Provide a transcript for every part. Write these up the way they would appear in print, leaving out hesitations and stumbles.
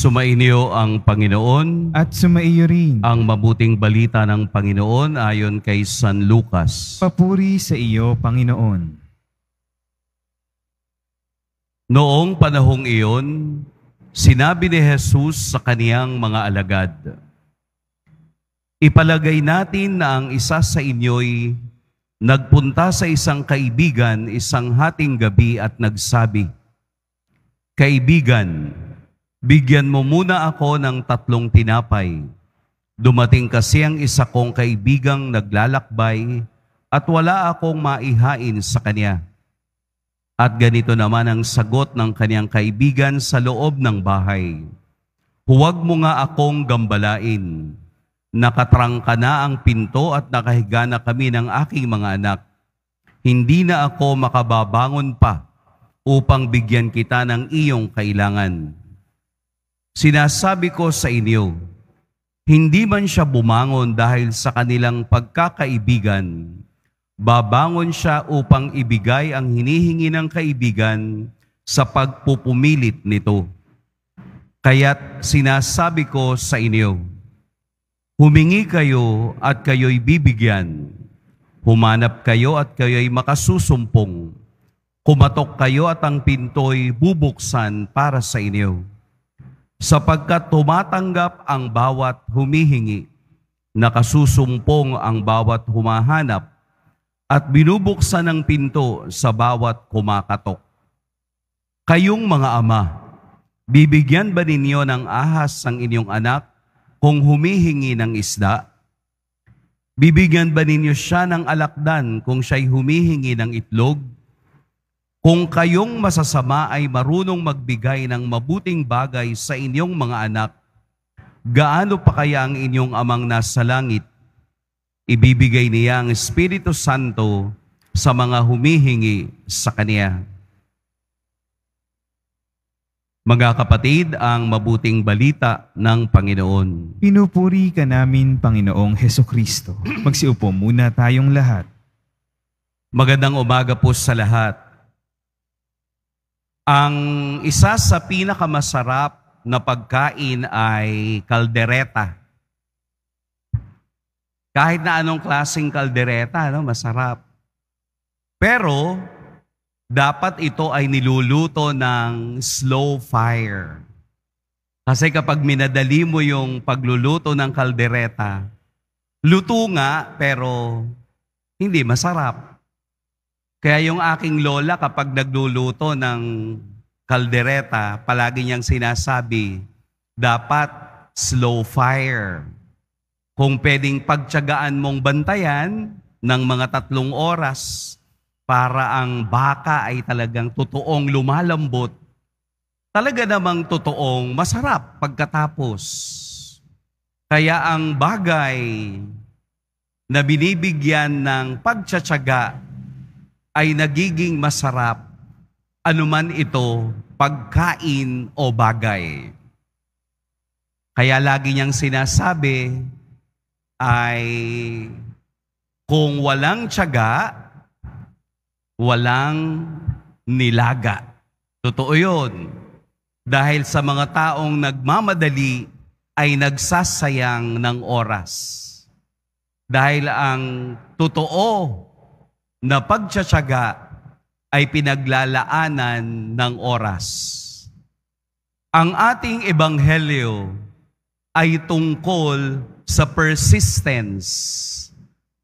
Sumainyo ang Panginoon. At sumaiyo rin. Ang mabuting balita ng Panginoon ayon kay San Lucas. Papuri sa iyo, Panginoon. Noong panahong iyon, sinabi ni Jesus sa kaniyang mga alagad, "Ipalagay natin na ang isa sa inyo'y nagpunta sa isang kaibigan isang hating gabi at nagsabi, 'Kaibigan, bigyan mo muna ako ng 3 tinapay. Dumating kasi ang isa kong kaibigang naglalakbay at wala akong maihain sa kanya.' At ganito naman ang sagot ng kaniyang kaibigan sa loob ng bahay, 'Huwag mo nga akong gambalain. Nakatrangka na ang pinto at nakahiga na kami ng aking mga anak. Hindi na ako makababangon pa upang bigyan kita ng iyong kailangan.' Sinasabi ko sa inyo, hindi man siya bumangon dahil sa kanilang pagkakaibigan, babangon siya upang ibigay ang hinihingi ng kaibigan sa pagpupumilit nito. Kaya't sinasabi ko sa inyo, humingi kayo at kayo'y bibigyan. Humanap kayo at kayo'y makasusumpong. Kumatok kayo at ang pinto'y bubuksan para sa inyo. Sapagkat tumatanggap ang bawat humihingi, nakasusumpong ang bawat humahanap, at binubuksan ang pinto sa bawat kumakatok. Kayong mga ama, bibigyan ba ninyo ng ahas ang inyong anak kung humihingi ng isda? Bibigyan ba ninyo siya ng alakdan kung siya'y humihingi ng itlog? Kung kayong masasama ay marunong magbigay ng mabuting bagay sa inyong mga anak, gaano pa kaya ang inyong amang nasa langit? Ibibigay niya ang Espiritu Santo sa mga humihingi sa Kanya. Mga kapatid, ang mabuting balita ng Panginoon. Pinupuri ka namin, Panginoong Hesukristo. Magsiupo muna tayong lahat. Magandang umaga po sa lahat. Ang isa sa pinakamasarap na pagkain ay kaldereta. Kahit na anong klaseng kaldereta, masarap. Pero, dapat ito ay niluluto ng slow fire. Kasi kapag minadali mo yung pagluluto ng kaldereta, luto nga pero hindi masarap. Kaya yung aking lola kapag nagluluto ng kaldereta, palagi niyang sinasabi, dapat slow fire. Kung pwedeng pagtiyagaan mong bantayan ng mga 3 oras para ang baka ay talagang totoong lumalambot, talaga namang totoong masarap pagkatapos. Kaya ang bagay na binibigyan ng pagtitiyaga ay nagiging masarap, anuman ito, pagkain o bagay. Kaya lagi niyang sinasabi ay kung walang tiyaga, walang nilaga. Totoo yun. Dahil sa mga taong nagmamadali ay nagsasayang ng oras. Dahil ang totoo na pagtitiyaga ay pinaglalaanan ng oras. Ang ating ebanghelyo ay tungkol sa persistence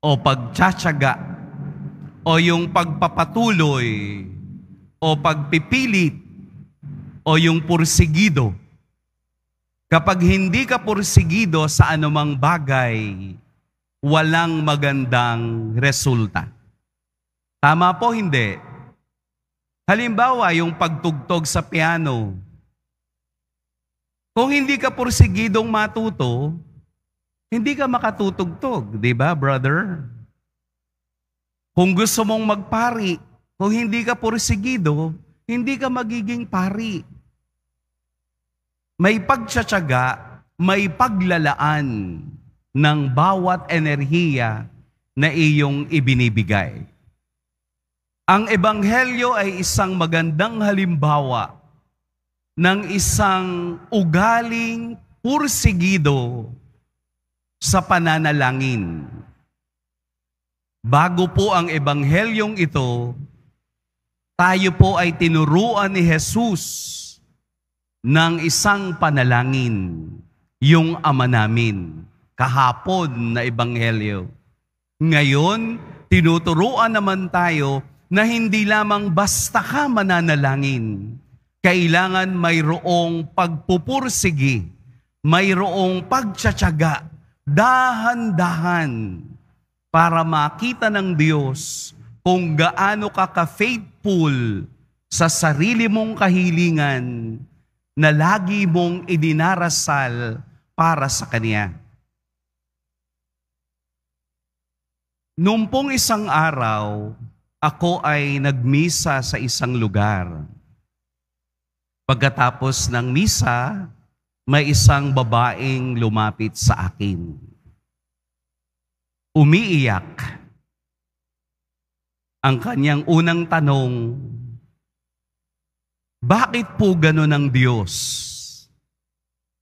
o pagtitiyaga o yung pagpapatuloy o pagpipilit o yung pursigido. Kapag hindi ka pursigido sa anumang bagay, walang magandang resulta. Tama po, hindi? Halimbawa, yung pagtugtog sa piano. Kung hindi ka pursigidong matuto, hindi ka makatutugtog, di ba, brother? Kung gusto mong magpari, kung hindi ka pursigido, hindi ka magiging pari. May pagtitiyaga, may paglalaan ng bawat enerhiya na iyong ibinibigay. Ang ebanghelyo ay isang magandang halimbawa ng isang ugaling pursigido sa pananalangin. Bago po ang ebanghelyong ito, tayo po ay tinuruan ni Jesus ng isang panalangin, yung Ama namin, kahapon na ebanghelyo. Ngayon, tinuturuan naman tayo na hindi lamang basta ka mananalangin. Kailangan mayroong pagpupursigi, mayroong pagtsatsaga, dahan-dahan, para makita ng Diyos kung gaano ka ka-faithful sa sarili mong kahilingan na lagi mong idinarasal para sa Kanya. Noong pong isang araw, ako ay nagmisa sa isang lugar. Pagkatapos ng misa, may isang babaeng lumapit sa akin. Umiiyak. Ang kanyang unang tanong, bakit po gano'n ang Diyos?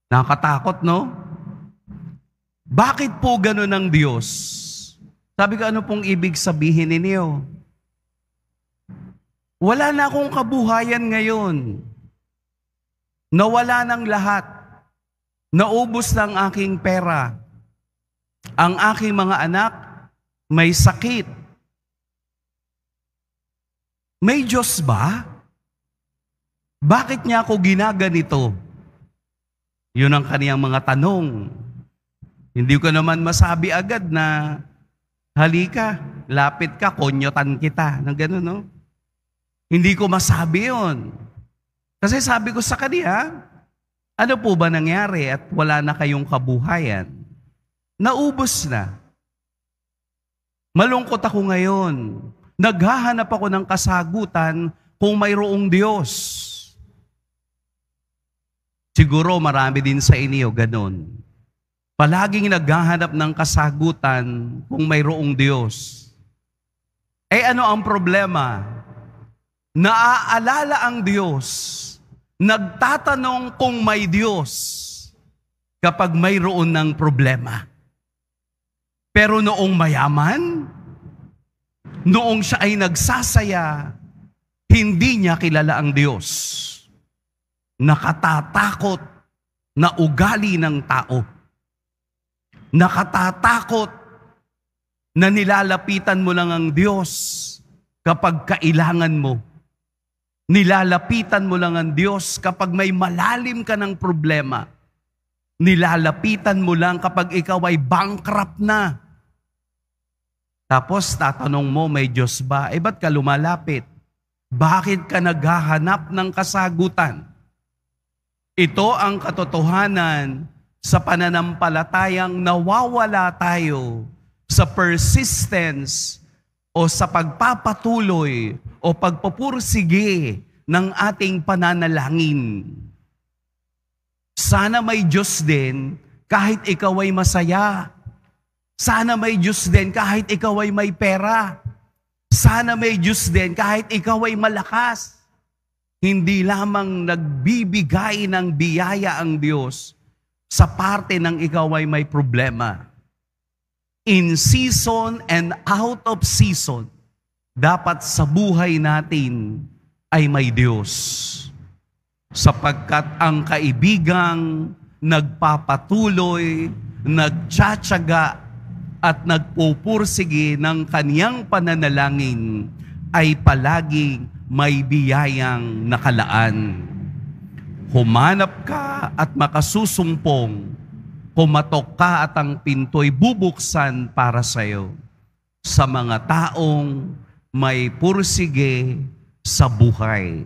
Nakakatakot, no? Bakit po gano'n ang Diyos? Sabi ko, ano pong ibig sabihin ninyo? Wala na akong kabuhayan ngayon. Nawala ng lahat. Naubos ng aking pera. Ang aking mga anak may sakit. May Diyos ba? Bakit niya ako ginaganito? Yun ang kaniyang mga tanong. Hindi ko naman masabi agad na, halika, lapit ka, konyotan kita. Nang gano'n, no? Hindi ko masabi yun. Kasi sabi ko sa kaniya, ano po ba nangyari at wala na kayong kabuhayan? Naubos na. Malungkot ako ngayon. Naghahanap ako ng kasagutan kung mayroong Diyos. Siguro marami din sa inyo ganon. Palaging naghahanap ng kasagutan kung mayroong Diyos. Eh ano ang problema? Naaalala ang Diyos. Nagtatanong kung may Diyos kapag mayroon ng problema. Pero noong mayaman, noong siya ay nagsasaya, hindi niya kilala ang Diyos. Nakatatakot na ugali ng tao. Nakatatakot na nilalapitan mo lang ang Diyos kapag kailangan mo. Nilalapitan mo lang ang Diyos kapag may malalim ka ng problema. Nilalapitan mo lang kapag ikaw ay bankrupt na. Tapos tatanong mo, may Diyos ba? Ba't ka lumalapit? Bakit ka naghahanap ng kasagutan? Ito ang katotohanan sa pananampalatayang nawawala tayo sa persistence o sa pagpapatuloy o pagpupursige ng ating pananalangin. Sana may Diyos din kahit ikaw ay masaya. Sana may Diyos din kahit ikaw ay may pera. Sana may Diyos din kahit ikaw ay malakas. Hindi lamang nagbibigay ng biyaya ang Diyos sa parte ng ikaw ay may problema. In season and out of season, dapat sa buhay natin ay may Diyos. Sapagkat ang kaibigang nagpapatuloy, nagtsatsaga, at nagpupursige ng kaniyang pananalangin ay palaging may biyayang nakalaan. Humanap ka at makasusumpong, kumatok ka at ang pinto'y bubuksan para sa iyo. Sa mga taong may pursige sa buhay,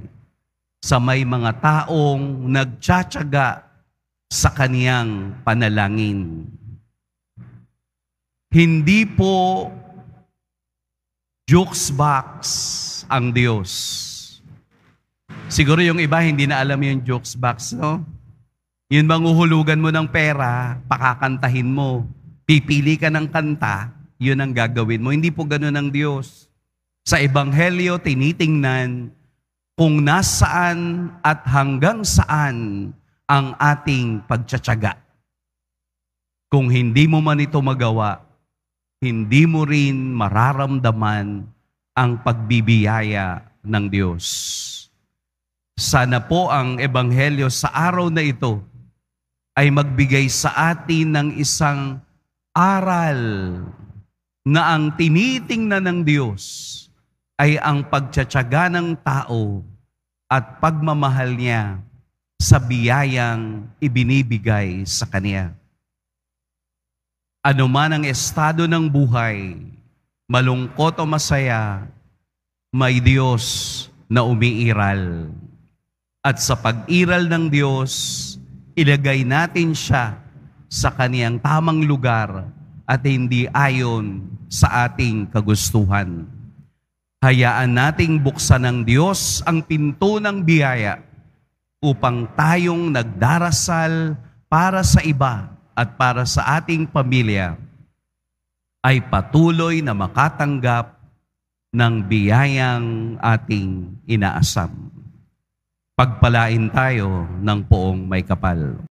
sa may mga taong nagtsatsaga sa kaniyang panalangin. Hindi po jokes box ang Diyos. Siguro yung iba hindi na alam yung jokes box, no? Yun bang uhulugan mo ng pera, pakakantahin mo, pipili ka ng kanta, yun ang gagawin mo. Hindi po ganun ang Diyos. Sa Ebanghelyo, tinitingnan kung nasaan at hanggang saan ang ating pagtsatsaga. Kung hindi mo man ito magawa, hindi mo rin mararamdaman ang pagbibiyaya ng Diyos. Sana po ang Ebanghelyo sa araw na ito ay magbigay sa atin ng isang aral na ang tinitingnan ng Diyos ay ang pagtsatsaga ng tao at pagmamahal niya sa biyayang ibinibigay sa Kanya. Ano man ang estado ng buhay, malungkot o masaya, may Diyos na umiiral. At sa pag-iral ng Diyos, ilagay natin siya sa Kaniyang tamang lugar at hindi ayon sa ating kagustuhan. Hayaan nating buksan ng Diyos ang pinto ng biyaya upang tayong nagdarasal para sa iba at para sa ating pamilya ay patuloy na makatanggap ng biyayang ating inaasam. Pagpalain tayo ng poong may kapal.